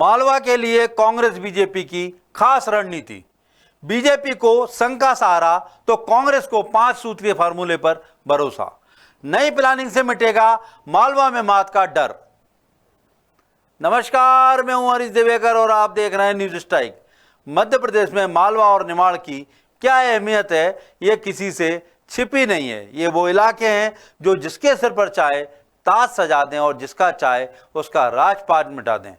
मालवा के लिए कांग्रेस बीजेपी की खास रणनीति। बीजेपी को संघ का सहारा तो कांग्रेस को 5 सूत्रीय फार्मूले पर भरोसा। नई प्लानिंग से मिटेगा मालवा में मात का डर। नमस्कार, मैं हूं हरीश देवेकर और आप देख रहे हैं न्यूज स्ट्राइक। मध्य प्रदेश में मालवा और निमाड़ की क्या अहमियत है, ये किसी से छिपी नहीं है। ये वो इलाके हैं जो जिसके सिर पर चाहे ताज सजा दें और जिसका चाहे उसका राजपाट मिटा दें।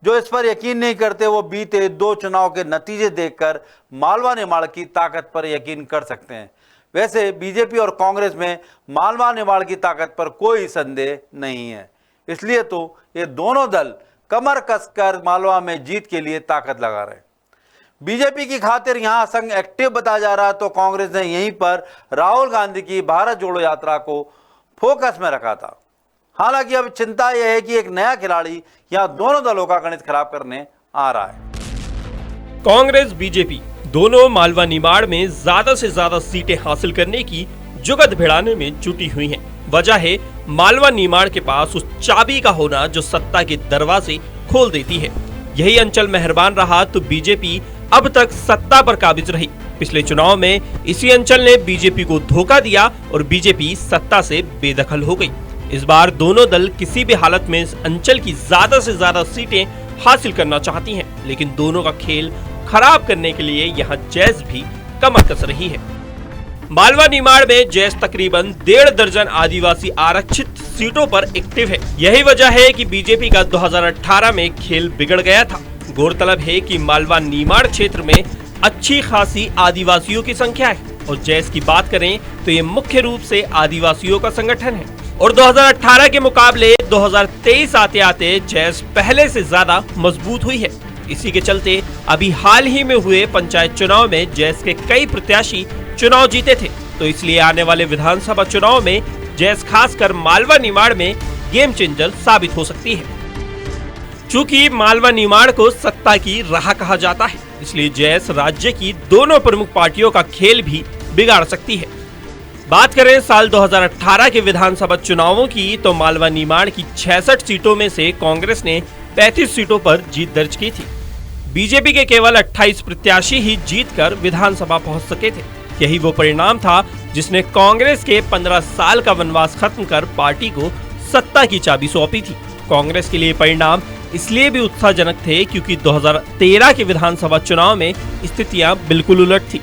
जो इस पर यकीन नहीं करते वो बीते 2 चुनाव के नतीजे देखकर मालवा निमाड़ की ताकत पर यकीन कर सकते हैं। वैसे बीजेपी और कांग्रेस में मालवा निमाड़ की ताकत पर कोई संदेह नहीं है, इसलिए तो ये दोनों दल कमर कसकर मालवा में जीत के लिए ताकत लगा रहे हैं। बीजेपी की खातिर यहां संघ एक्टिव बताया जा रहा है, तो कांग्रेस ने यहीं पर राहुल गांधी की भारत जोड़ो यात्रा को फोकस में रखा था। हालांकि अब चिंता यह है कि एक नया खिलाड़ी यहां दोनों दलों का गणित खराब करने आ रहा है। कांग्रेस बीजेपी दोनों मालवा निमाड़ में ज्यादा से ज्यादा सीटें हासिल करने की जुगत भिड़ाने में जुटी हुई हैं। वजह है मालवा निमाड़ के पास उस चाबी का होना जो सत्ता के दरवाजे खोल देती है। यही अंचल मेहरबान रहा तो बीजेपी अब तक सत्ता पर काबिज रही। पिछले चुनाव में इसी अंचल ने बीजेपी को धोखा दिया और बीजेपी सत्ता से बेदखल हो गई। इस बार दोनों दल किसी भी हालत में इस अंचल की ज्यादा से ज्यादा सीटें हासिल करना चाहती हैं, लेकिन दोनों का खेल खराब करने के लिए यहाँ जैस भी कमर कस रही है। मालवा निमाड़ में जैस तकरीबन 1.5 दर्जन आदिवासी आरक्षित सीटों पर एक्टिव है। यही वजह है कि बीजेपी का 2018 में खेल बिगड़ गया था। गौरतलब है कि मालवा निमाड़ क्षेत्र में अच्छी खासी आदिवासियों की संख्या है और जैस की बात करें तो ये मुख्य रूप से आदिवासियों का संगठन है और 2018 के मुकाबले 2023 आते आते जैस पहले से ज्यादा मजबूत हुई है। इसी के चलते अभी हाल ही में हुए पंचायत चुनाव में जैस के कई प्रत्याशी चुनाव जीते थे, तो इसलिए आने वाले विधानसभा चुनाव में जैस खासकर मालवा निमाड़ में गेम चेंजर साबित हो सकती है। चूंकि मालवा निमाड़ को सत्ता की राह कहा जाता है, इसलिए जैस राज्य की दोनों प्रमुख पार्टियों का खेल भी बिगाड़ सकती है। बात करें साल 2018 के विधानसभा चुनावों की तो मालवा निमाड़ की 66 सीटों में से कांग्रेस ने 35 सीटों पर जीत दर्ज की थी। बीजेपी के केवल 28 प्रत्याशी ही जीतकर विधानसभा पहुंच सके थे। यही वो परिणाम था जिसने कांग्रेस के 15 साल का वनवास खत्म कर पार्टी को सत्ता की चाबी सौंपी थी। कांग्रेस के लिए परिणाम इसलिए भी उत्साहजनक थे क्योंकि 2013 के विधानसभा चुनाव में स्थितियां बिल्कुल उलट थी।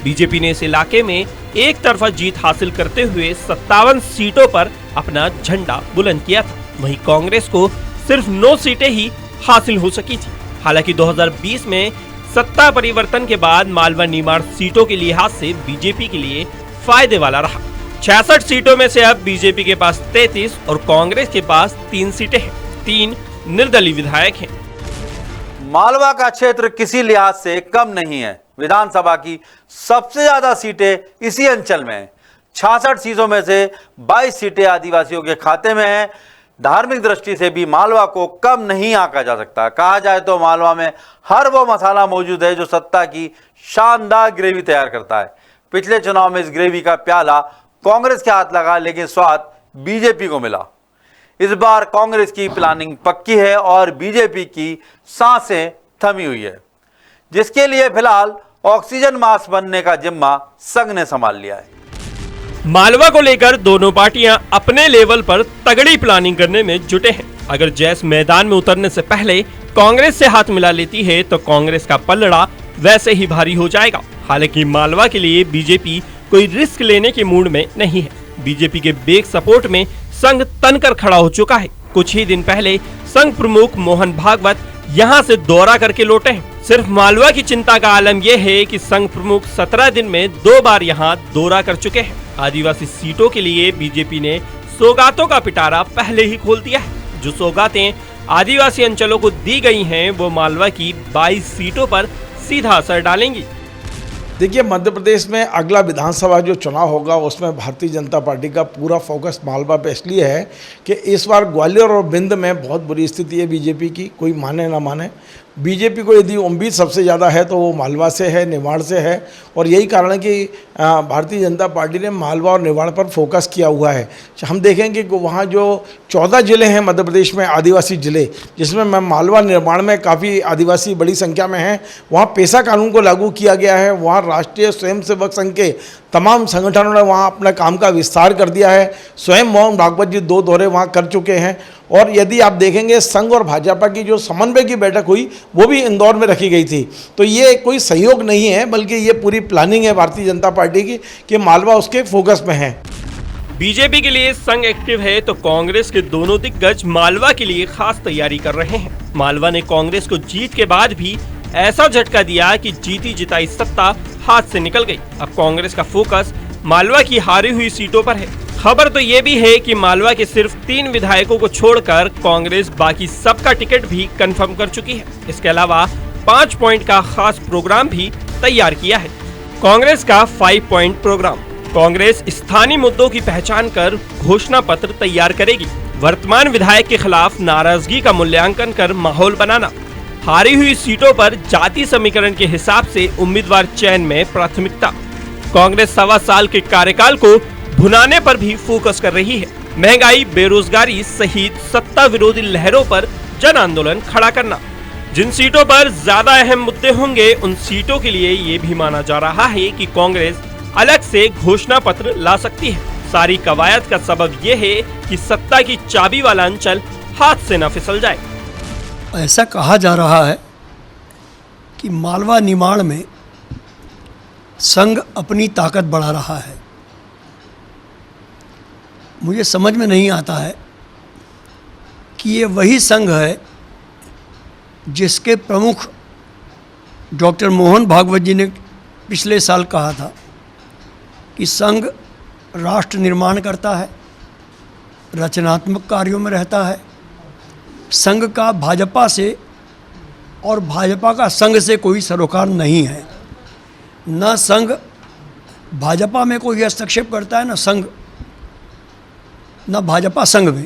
बीजेपी ने इस इलाके में एक तरफा जीत हासिल करते हुए 57 सीटों पर अपना झंडा बुलंद किया था। वहीं कांग्रेस को सिर्फ 9 सीटें ही हासिल हो सकी थी। हालांकि 2020 में सत्ता परिवर्तन के बाद मालवा निमाड़ सीटों के लिहाज से बीजेपी के लिए फायदे वाला रहा। 66 सीटों में से अब बीजेपी के पास 33 और कांग्रेस के पास 3 सीटें हैं। 3 निर्दलीय विधायक हैं। मालवा का क्षेत्र किसी लिहाज से कम नहीं है। विधानसभा की सबसे ज्यादा सीटें इसी अंचल में हैं। 66 सीटों में से 22 सीटें आदिवासियों के खाते में हैं। धार्मिक दृष्टि से भी मालवा को कम नहीं आंका जा सकता। कहा जाए तो मालवा में हर वो मसाला मौजूद है जो सत्ता की शानदार ग्रेवी तैयार करता है। पिछले चुनाव में इस ग्रेवी का प्याला कांग्रेस के हाथ लगा, लेकिन स्वाद बीजेपी को मिला। इस बार कांग्रेस की प्लानिंग पक्की है और बीजेपी की सांसें थमी हुई है, जिसके लिए फिलहाल ऑक्सीजन मास्क बनने का जिम्मा संघ ने संभाल लिया है। मालवा को लेकर दोनों पार्टियां अपने लेवल पर तगड़ी प्लानिंग करने में जुटे हैं। अगर जैस मैदान में उतरने से पहले कांग्रेस से हाथ मिला लेती है तो कांग्रेस का पलड़ा वैसे ही भारी हो जाएगा। हालांकि मालवा के लिए बीजेपी कोई रिस्क लेने के मूड में नहीं है। बीजेपी के बेग सपोर्ट में संघ तनकर खड़ा हो चुका है। कुछ ही दिन पहले संघ प्रमुख मोहन भागवत यहां से दौरा करके लौटे हैं। सिर्फ मालवा की चिंता का आलम यह है कि संघ प्रमुख 17 दिन में 2 बार यहां दौरा कर चुके हैं। आदिवासी सीटों के लिए बीजेपी ने सौगातों का पिटारा पहले ही खोल दिया है। जो सौगातें आदिवासी अंचलों को दी गई हैं, वो मालवा की 22 सीटों पर सीधा असर डालेंगी। देखिए, मध्य प्रदेश में अगला विधानसभा जो चुनाव होगा उसमें भारतीय जनता पार्टी का पूरा फोकस मालवा पे इसलिए है कि इस बार ग्वालियर और बिंद में बहुत बुरी स्थिति है बीजेपी की। कोई माने ना माने, बीजेपी को यदि उम्मीद सबसे ज़्यादा है तो वो मालवा से है, निमाड़ से है, और यही कारण है कि भारतीय जनता पार्टी ने मालवा और निमाड़ पर फोकस किया हुआ है। हम देखेंगे कि वहाँ जो 14 ज़िले हैं मध्य प्रदेश में, आदिवासी ज़िले, जिसमें मालवा निर्माण में काफ़ी आदिवासी बड़ी संख्या में हैं, वहाँ पेशा कानून को लागू किया गया है। वहाँ राष्ट्रीय स्वयंसेवक संघ के तमाम संगठनों ने वहाँ अपने काम का विस्तार कर दिया है। स्वयं मोहन भागवत जी 2 दौरे वहाँ कर चुके हैं। और यदि आप देखेंगे संघ और भाजपा की जो समन्वय की बैठक हुई वो भी इंदौर में रखी गई थी। तो ये कोई सहयोग नहीं है, बल्कि ये पूरी प्लानिंग है भारतीय जनता पार्टी की कि मालवा उसके फोकस में है। बीजेपी के लिए संघ एक्टिव है तो कांग्रेस के दोनों दिग्गज मालवा के लिए खास तैयारी कर रहे हैं। मालवा ने कांग्रेस को जीत के बाद भी ऐसा झटका दिया कि जीती जिताई सत्ता हाथ से निकल गई। अब कांग्रेस का फोकस मालवा की हारी हुई सीटों पर है। खबर तो ये भी है कि मालवा के सिर्फ 3 विधायकों को छोड़कर कांग्रेस बाकी सबका टिकट भी कंफर्म कर चुकी है। इसके अलावा 5 पॉइंट का खास प्रोग्राम भी तैयार किया है। कांग्रेस का 5 पॉइंट प्रोग्राम। कांग्रेस स्थानीय मुद्दों की पहचान कर घोषणा पत्र तैयार करेगी। वर्तमान विधायक के खिलाफ नाराजगी का मूल्यांकन कर माहौल बनाना। हारी हुई सीटों पर जाति समीकरण के हिसाब से उम्मीदवार चयन में प्राथमिकता। कांग्रेस 1.25 साल के कार्यकाल को भुनाने पर भी फोकस कर रही है। महंगाई, बेरोजगारी सहित सत्ता विरोधी लहरों पर जन आंदोलन खड़ा करना। जिन सीटों पर ज्यादा अहम मुद्दे होंगे उन सीटों के लिए ये भी माना जा रहा है कि कांग्रेस अलग से घोषणा पत्र ला सकती है। सारी कवायद का सबब यह है कि सत्ता की चाबी वाला अंचल हाथ से न फिसल जाए। ऐसा कहा जा रहा है कि मालवा निमाड़ में संघ अपनी ताकत बढ़ा रहा है। मुझे समझ में नहीं आता है कि ये वही संघ है जिसके प्रमुख डॉक्टर मोहन भागवत जी ने पिछले साल कहा था कि संघ राष्ट्र निर्माण करता है, रचनात्मक कार्यों में रहता है। संघ का भाजपा से और भाजपा का संघ से कोई सरोकार नहीं है। न संघ भाजपा में कोई हस्तक्षेप करता है, न संघ न भाजपा संघ में।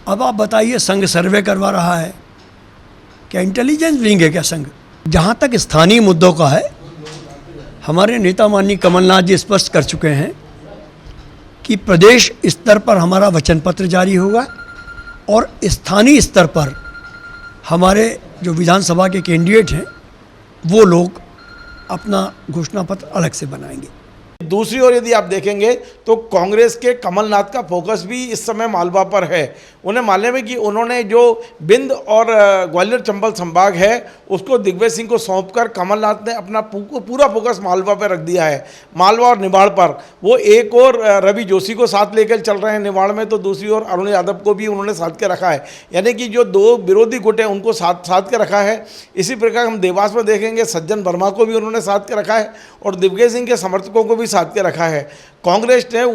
अब आप बताइए, संघ सर्वे करवा रहा है क्या? इंटेलिजेंस विंग है क्या संघ? जहाँ तक स्थानीय मुद्दों का है, हमारे नेता माननीय कमलनाथ जी स्पष्ट कर चुके हैं कि प्रदेश स्तर पर हमारा वचन पत्र जारी होगा और स्थानीय स्तर पर हमारे जो विधानसभा के कैंडिडेट हैं वो लोग अपना घोषणा पत्र अलग से बनाएंगे। दूसरी ओर यदि आप देखेंगे तो कांग्रेस के कमलनाथ का फोकस भी इस समय मालवा पर है। उन्हें मालूम है कि उन्होंने जो बिंद और ग्वालियर चंबल संभाग है उसको दिग्विजय सिंह को सौंपकर कमलनाथ ने अपना पूरा फोकस मालवा पर रख दिया है, मालवा और निमाड़ पर। वो एक और रवि जोशी को साथ लेकर चल रहे हैं निमाड़ में, तो दूसरी ओर अरुण यादव को भी उन्होंने साथ के रखा है। यानी कि जो 2 विरोधी गुट हैं उनको साथ के रखा है। इसी प्रकार हम देवास में देखेंगे सज्जन वर्मा को भी उन्होंने साथ के रखा है और दिग्विजय सिंह के समर्थकों को भी साथ के रखा है। कांग्रेस ने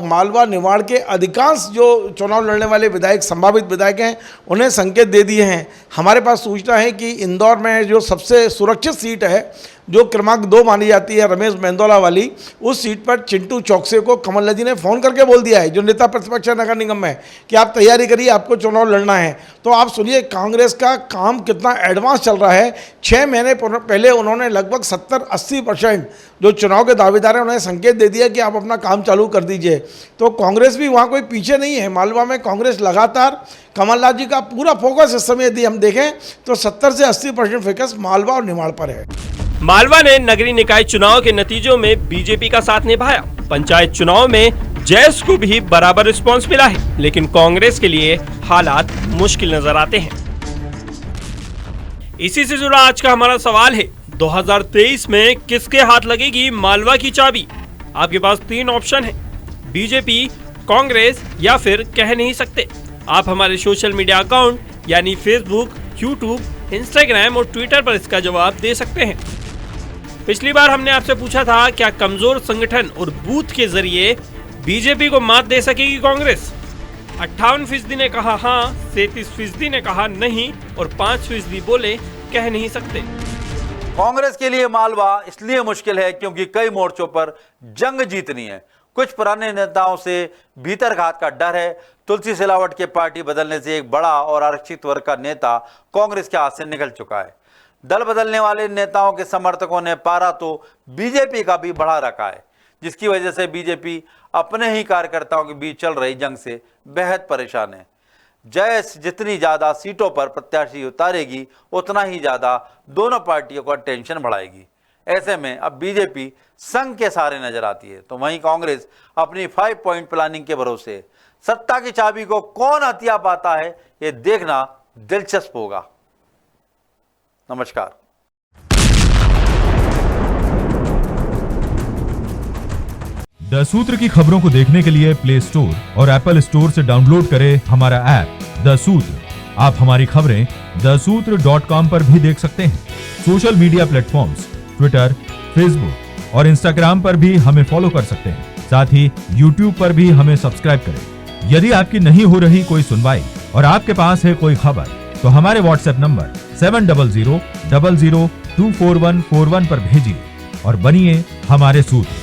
मालवा निमाड़ के अधिकांश जो चुनाव लड़ने वाले विधायक, संभावित विधायक हैं, उन्हें संकेत दे दिए हैं। हमारे पास सूचना है कि इंदौर में जो सबसे सुरक्षित सीट है, जो क्रमांक 2 मानी जाती है, रमेश मेंदोला वाली, उस सीट पर चिंटू चौकसे को कमलनाथ जी ने फ़ोन करके बोल दिया है, जो नेता प्रतिपक्ष नगर निगम में, कि आप तैयारी करिए, आपको चुनाव लड़ना है। तो आप सुनिए कांग्रेस का काम कितना एडवांस चल रहा है। 6 महीने पहले उन्होंने लगभग 70-80% जो चुनाव के दावेदार हैं उन्हें संकेत दे दिया कि आप अपना काम चालू कर दीजिए। तो कांग्रेस भी वहाँ कोई पीछे नहीं है। मालवा में कांग्रेस लगातार, कमलनाथ जी का पूरा फोकस इस समय यदि हम देखें तो 70 से 80% फोकस मालवा और निमाड़ पर है। मालवा ने नगरीय निकाय चुनाव के नतीजों में बीजेपी का साथ निभाया। पंचायत चुनाव में जैस को भी बराबर रिस्पांस मिला है, लेकिन कांग्रेस के लिए हालात मुश्किल नजर आते हैं। इसी से जुड़ा आज का हमारा सवाल है, 2023 में किसके हाथ लगेगी मालवा की चाबी? आपके पास 3 ऑप्शन है, बीजेपी, कांग्रेस या फिर कह नहीं सकते। आप हमारे सोशल मीडिया अकाउंट यानी फेसबुक, यूट्यूब, इंस्टाग्राम और ट्विटर पर इसका जवाब दे सकते हैं। पिछली बार हमने आपसे पूछा था, क्या कमजोर संगठन और बूथ के जरिए बीजेपी को मात दे सकेगी कांग्रेस? 58% ने कहा हाँ, 33% ने कहा नहीं और 5% बोले कह नहीं सकते। कांग्रेस के लिए मालवा इसलिए मुश्किल है क्योंकि कई मोर्चों पर जंग जीतनी है। कुछ पुराने नेताओं से भीतरघात का डर है। तुलसी सिलावट के पार्टी बदलने से एक बड़ा और आरक्षित वर्ग का नेता कांग्रेस के हाथ से निकल चुका है। दल बदलने वाले नेताओं के समर्थकों ने पारा तो बीजेपी का भी बढ़ा रखा है, जिसकी वजह से बीजेपी अपने ही कार्यकर्ताओं के बीच चल रही जंग से बेहद परेशान है। जयस जितनी ज्यादा सीटों पर प्रत्याशी उतारेगी, उतना ही ज्यादा दोनों पार्टियों का टेंशन बढ़ाएगी। ऐसे में अब बीजेपी संघ के सहारे नजर आती है, तो वहीं कांग्रेस अपनी 5 पॉइंट प्लानिंग के भरोसे सत्ता की चाबी को कौन हथिया पाता है, ये देखना दिलचस्प होगा। नमस्कार। द सूत्र की खबरों को देखने के लिए प्ले स्टोर और एप्पल स्टोर से डाउनलोड करें हमारा ऐप द सूत्र। आप हमारी खबरें thesutra.com पर भी देख सकते हैं। Social media platforms Twitter, Facebook और इंस्टाग्राम पर भी हमें फॉलो कर सकते हैं। साथ ही यूट्यूब पर भी हमें सब्सक्राइब करें। यदि आपकी नहीं हो रही कोई सुनवाई और आपके पास है कोई खबर, तो हमारे व्हाट्सएप नंबर 70000024141 पर भेजिए और बनिए हमारे सूत्र।